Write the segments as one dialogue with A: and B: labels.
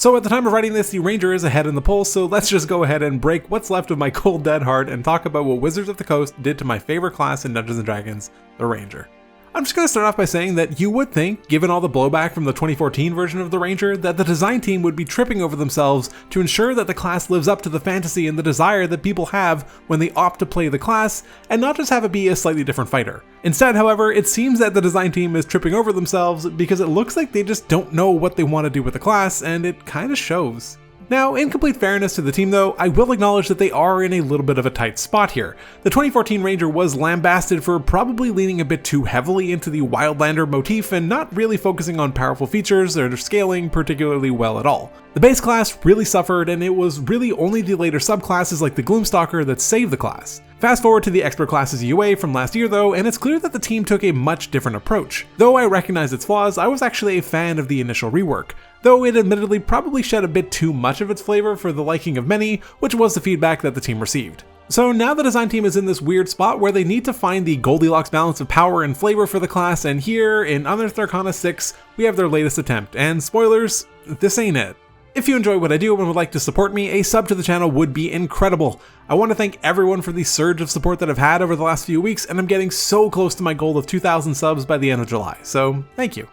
A: So at the time of writing this, the Ranger is ahead in the polls, so let's just go ahead and break what's left of my cold dead heart and talk about what Wizards of the Coast did to my favorite class in Dungeons & Dragons, the Ranger. I'm just going to start off by saying that you would think, given all the blowback from the 2014 version of the Ranger, that the design team would be tripping over themselves to ensure that the class lives up to the fantasy and the desire that people have when they opt to play the class, and not just have it be a slightly different fighter. Instead, however, it seems that the design team is tripping over themselves because it looks like they just don't know what they want to do with the class, and it kinda shows. Now, in complete fairness to the team though, I will acknowledge that they are in a little bit of a tight spot here. The 2014 Ranger was lambasted for probably leaning a bit too heavily into the Wildlander motif and not really focusing on powerful features or scaling particularly well at all. The base class really suffered, and it was really only the later subclasses like the Gloomstalker that saved the class. Fast forward to the Expert Classes UA from last year though, and it's clear that the team took a much different approach. Though I recognize its flaws, I was actually a fan of the initial rework, though it admittedly probably shed a bit too much of its flavor for the liking of many, which was the feedback that the team received. So now the design team is in this weird spot where they need to find the Goldilocks balance of power and flavor for the class, and here in Unearthed Arcana 6, we have their latest attempt, and spoilers, this ain't it. If you enjoy what I do and would like to support me, a sub to the channel would be incredible. I want to thank everyone for the surge of support that I've had over the last few weeks, and I'm getting so close to my goal of 2,000 subs by the end of July, so thank you.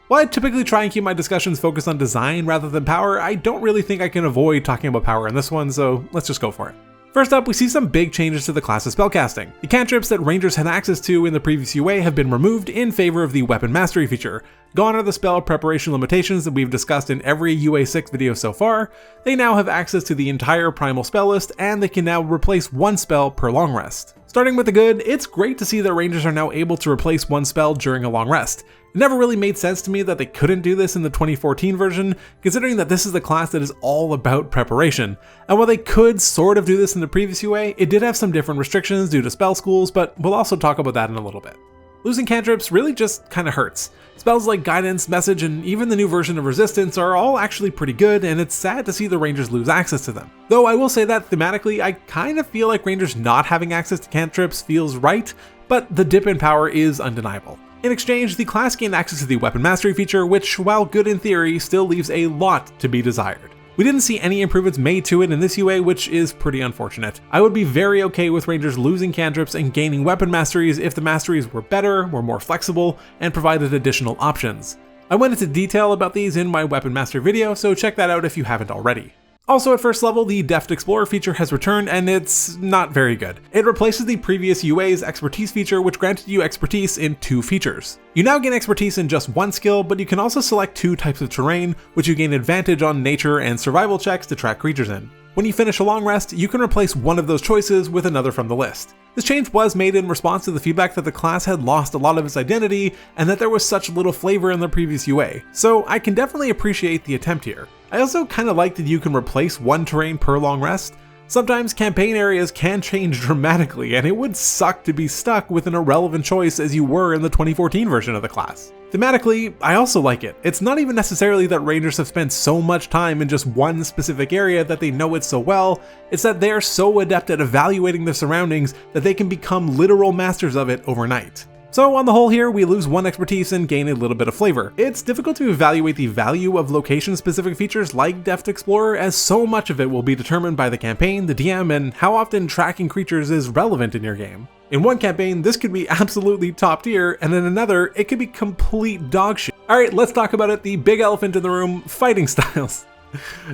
A: While I typically try and keep my discussions focused on design rather than power, I don't really think I can avoid talking about power in this one, so let's just go for it. First up, we see some big changes to the class's spellcasting. The cantrips that Rangers had access to in the previous UA have been removed in favor of the Weapon Mastery feature. Gone are the spell preparation limitations that we've discussed in every UA 6 video so far. They now have access to the entire primal spell list, and they can now replace one spell per long rest. Starting with the good, it's great to see that Rangers are now able to replace one spell during a long rest. It never really made sense to me that they couldn't do this in the 2014 version, considering that this is the class that is all about preparation. And while they could sort of do this in the previous UA, it did have some different restrictions due to spell schools, but we'll also talk about that in a little bit. Losing cantrips really just kinda hurts. Spells like Guidance, Message, and even the new version of Resistance are all actually pretty good, and it's sad to see the Rangers lose access to them. Though I will say that thematically, I kinda feel like Rangers not having access to cantrips feels right, but the dip in power is undeniable. In exchange, the class gained access to the Weapon Mastery feature, which, while good in theory, still leaves a lot to be desired. We didn't see any improvements made to it in this UA, which is pretty unfortunate. I would be very okay with Rangers losing cantrips and gaining weapon masteries if the masteries were better, were more flexible, and provided additional options. I went into detail about these in my Weapon Mastery video, so check that out if you haven't already. Also at first level, the Deft Explorer feature has returned, and it's not very good. It replaces the previous UA's Expertise feature, which granted you expertise in 2 features. You now gain expertise in just 1 skill, but you can also select 2 types of terrain, which you gain advantage on nature and survival checks to track creatures in. When you finish a long rest, you can replace one of those choices with another from the list. This change was made in response to the feedback that the class had lost a lot of its identity and that there was such little flavor in the previous UA, so I can definitely appreciate the attempt here. I also kinda like that you can replace one terrain per long rest. Sometimes campaign areas can change dramatically, and it would suck to be stuck with an irrelevant choice as you were in the 2014 version of the class. Thematically, I also like it. It's not even necessarily that Rangers have spent so much time in just one specific area that they know it so well, it's that they are so adept at evaluating their surroundings that they can become literal masters of it overnight. So on the whole here, we lose 1 expertise and gain a little bit of flavor. It's difficult to evaluate the value of location-specific features like Deft Explorer, as so much of it will be determined by the campaign, the DM, and how often tracking creatures is relevant in your game. In one campaign, this could be absolutely top tier, and in another, it could be complete dog shit. Alright, let's talk about it, the big elephant in the room, fighting styles.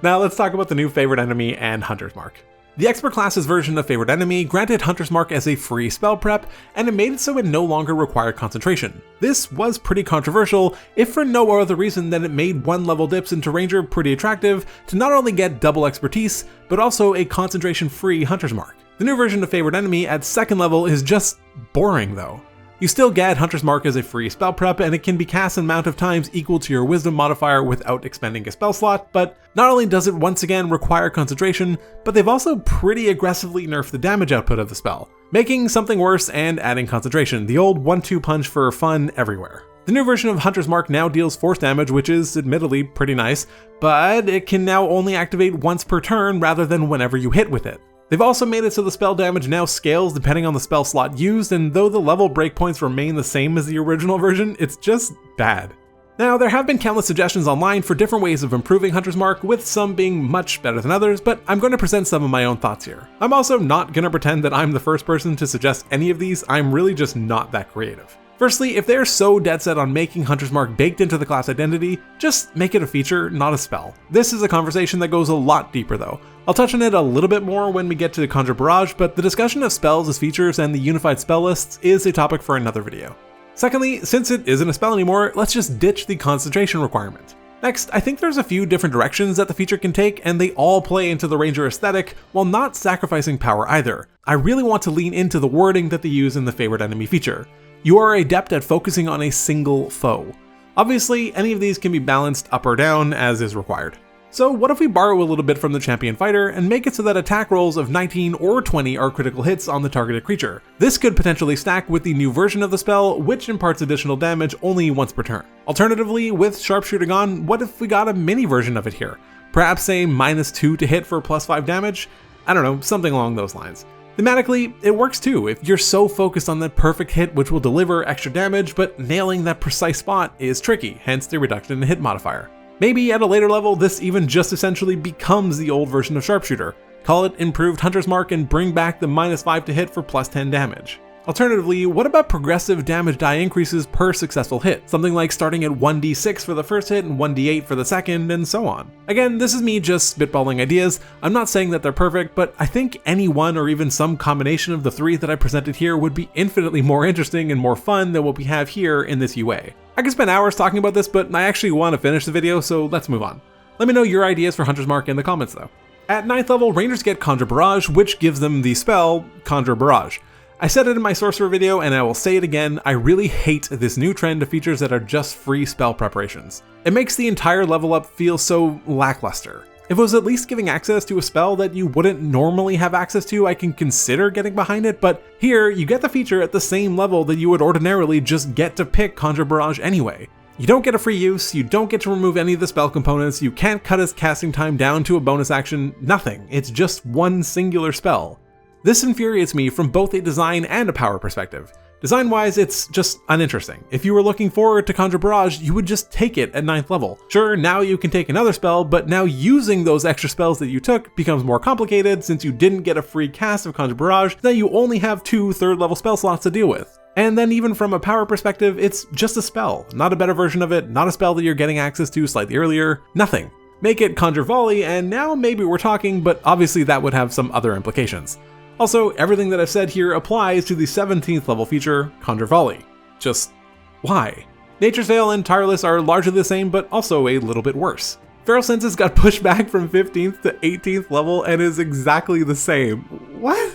A: Now let's talk about the new Favorite Enemy and Hunter's Mark. The Expert Class's version of Favorite Enemy granted Hunter's Mark as a free spell prep, and it made it so it no longer required concentration. This was pretty controversial, if for no other reason than it made 1 level dips into Ranger pretty attractive to not only get double expertise, but also a concentration-free Hunter's Mark. The new version of Favorite Enemy at 2nd level is just boring though. You still get Hunter's Mark as a free spell prep, and it can be cast an amount of times equal to your Wisdom modifier without expending a spell slot, but not only does it once again require concentration, but they've also pretty aggressively nerfed the damage output of the spell, making something worse and adding concentration, the old 1-2 punch for fun everywhere. The new version of Hunter's Mark now deals force damage, which is admittedly pretty nice, but it can now only activate once per turn rather than whenever you hit with it. They've also made it so the spell damage now scales depending on the spell slot used, and though the level breakpoints remain the same as the original version, it's just bad. Now, there have been countless suggestions online for different ways of improving Hunter's Mark, with some being much better than others, but I'm going to present some of my own thoughts here. I'm also not going to pretend that I'm the first person to suggest any of these. I'm really just not that creative. Firstly, if they're so dead set on making Hunter's Mark baked into the class identity, just make it a feature, not a spell. This is a conversation that goes a lot deeper though. I'll touch on it a little bit more when we get to Conjure Barrage, but the discussion of spells as features and the unified spell lists is a topic for another video. Secondly, since it isn't a spell anymore, let's just ditch the concentration requirement. Next, I think there's a few different directions that the feature can take, and they all play into the Ranger aesthetic while not sacrificing power either. I really want to lean into the wording that they use in the favorite enemy feature. You are adept at focusing on a single foe. Obviously, any of these can be balanced up or down as is required. So what if we borrow a little bit from the champion fighter and make it so that attack rolls of 19 or 20 are critical hits on the targeted creature? This could potentially stack with the new version of the spell, which imparts additional damage only once per turn. Alternatively, with sharpshooting on, what if we got a mini version of it here? Perhaps say -2 to hit for +5 damage? I don't know, something along those lines. Thematically, it works too if you're so focused on that perfect hit which will deliver extra damage, but nailing that precise spot is tricky, hence the reduction in hit modifier. Maybe at a later level, this even just essentially becomes the old version of Sharpshooter. Call it Improved Hunter's Mark and bring back the -5 to hit for +10 damage. Alternatively, what about progressive damage die increases per successful hit? Something like starting at 1d6 for the first hit and 1d8 for the second, and so on. Again, this is me just spitballing ideas. I'm not saying that they're perfect, but I think any one or even some combination of the three that I presented here would be infinitely more interesting and more fun than what we have here in this UA. I could spend hours talking about this, but I actually want to finish the video, so let's move on. Let me know your ideas for Hunter's Mark in the comments though. At 9th level, Rangers get Conjure Barrage, which gives them the spell Conjure Barrage. I said it in my Sorcerer video, and I will say it again, I really hate this new trend of features that are just free spell preparations. It makes the entire level up feel so lackluster. If it was at least giving access to a spell that you wouldn't normally have access to, I can consider getting behind it, but here, you get the feature at the same level that you would ordinarily just get to pick Conjure Barrage anyway. You don't get a free use, you don't get to remove any of the spell components, you can't cut its casting time down to a bonus action, nothing. It's just one singular spell. This infuriates me from both a design and a power perspective. Design-wise, it's just uninteresting. If you were looking forward to Conjure Barrage, you would just take it at 9th level. Sure, now you can take another spell, but now using those extra spells that you took becomes more complicated since you didn't get a free cast of Conjure Barrage, that you only have 2 3rd level spell slots to deal with. And then even from a power perspective, it's just a spell, not a better version of it, not a spell that you're getting access to slightly earlier, nothing. Make it Conjure Volley, and now maybe we're talking, but obviously that would have some other implications. Also, everything that I've said here applies to the 17th level feature, Conjure Volley. Just why? Nature's Veil and Tireless are largely the same, but also a little bit worse. Feral Senses got pushed back from 15th to 18th level and is exactly the same. What?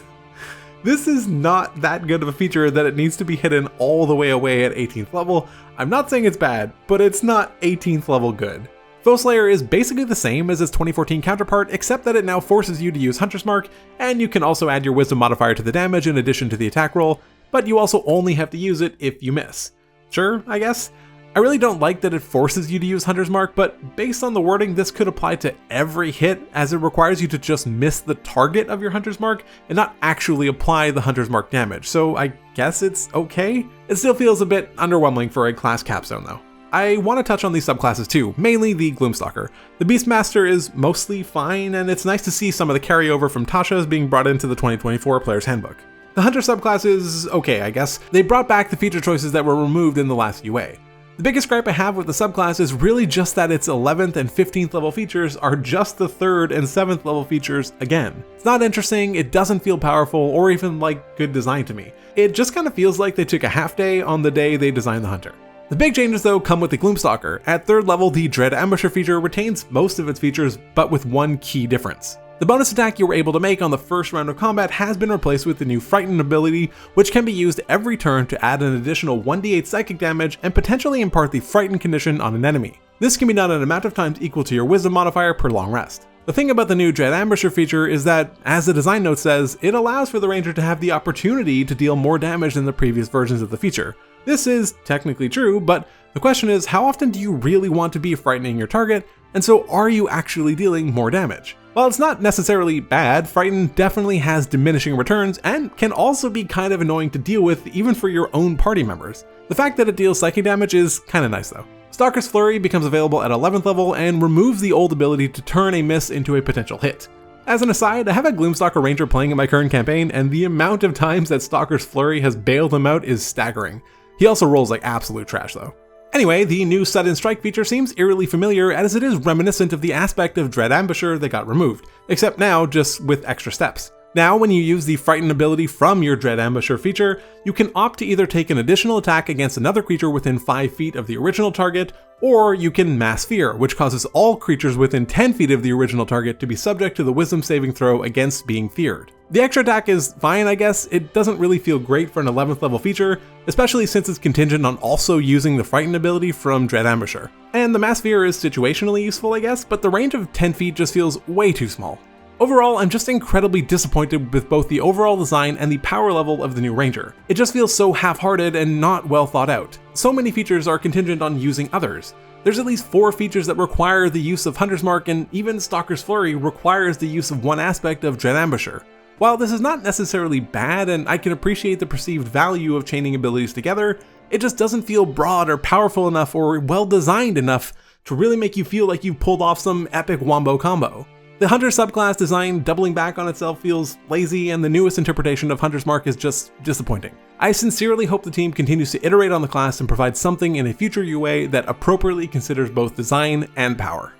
A: This is not that good of a feature that it needs to be hidden all the way away at 18th level. I'm not saying it's bad, but it's not 18th level good. Foe Slayer is basically the same as its 2014 counterpart, except that it now forces you to use Hunter's Mark, and you can also add your Wisdom modifier to the damage in addition to the attack roll, but you also only have to use it if you miss. Sure, I guess? I really don't like that it forces you to use Hunter's Mark, but based on the wording, this could apply to every hit, as it requires you to just miss the target of your Hunter's Mark and not actually apply the Hunter's Mark damage, so I guess it's okay? It still feels a bit underwhelming for a class capstone though. I want to touch on these subclasses too, mainly the Gloomstalker. The Beastmaster is mostly fine, and it's nice to see some of the carryover from Tasha's being brought into the 2024 Player's Handbook. The Hunter subclass is okay, I guess. They brought back the feature choices that were removed in the last UA. The biggest gripe I have with the subclass is really just that its 11th and 15th level features are just the 3rd and 7th level features again. It's not interesting, it doesn't feel powerful, or even like good design to me. It just kind of feels like they took a half day on the day they designed the Hunter. The big changes though come with the Gloomstalker. At 3rd level, the Dread Ambusher feature retains most of its features, but with one key difference. The bonus attack you were able to make on the first round of combat has been replaced with the new Frighten ability, which can be used every turn to add an additional 1d8 psychic damage and potentially impart the Frighten condition on an enemy. This can be done an amount of times equal to your Wisdom modifier per long rest. The thing about the new Dread Ambusher feature is that, as the design note says, it allows for the Ranger to have the opportunity to deal more damage than the previous versions of the feature. This is technically true, but the question is, how often do you really want to be frightening your target, and so are you actually dealing more damage? While it's not necessarily bad, Frighten definitely has diminishing returns and can also be kind of annoying to deal with even for your own party members. The fact that it deals psychic damage is kinda nice though. Stalker's Flurry becomes available at 11th level and removes the old ability to turn a miss into a potential hit. As an aside, I have a Gloomstalker Ranger playing in my current campaign, and the amount of times that Stalker's Flurry has bailed him out is staggering. He also rolls like absolute trash though. Anyway, the new Sudden Strike feature seems eerily familiar as it is reminiscent of the aspect of Dread Ambusher that got removed, except now just with extra steps. Now, when you use the Frighten ability from your Dread Ambusher feature, you can opt to either take an additional attack against another creature within 5 feet of the original target, or you can Mass Fear, which causes all creatures within 10 feet of the original target to be subject to the Wisdom saving throw against being feared. The extra attack is fine, I guess. It doesn't really feel great for an 11th level feature, especially since it's contingent on also using the Frighten ability from Dread Ambusher. And the Mass Fear is situationally useful, I guess, but the range of 10 feet just feels way too small. Overall, I'm just incredibly disappointed with both the overall design and the power level of the new Ranger. It just feels so half-hearted and not well thought out. So many features are contingent on using others. There's at least 4 features that require the use of Hunter's Mark, and even Stalker's Flurry requires the use of one aspect of Dread Ambusher. While this is not necessarily bad, and I can appreciate the perceived value of chaining abilities together, it just doesn't feel broad or powerful enough or well designed enough to really make you feel like you've pulled off some epic wombo combo. The Hunter subclass design doubling back on itself feels lazy, and the newest interpretation of Hunter's Mark is just disappointing. I sincerely hope the team continues to iterate on the class and provide something in a future UA that appropriately considers both design and power.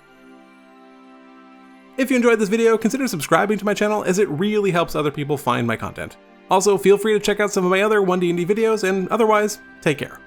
A: If you enjoyed this video, consider subscribing to my channel as it really helps other people find my content. Also, feel free to check out some of my other One D&D videos, and otherwise, take care.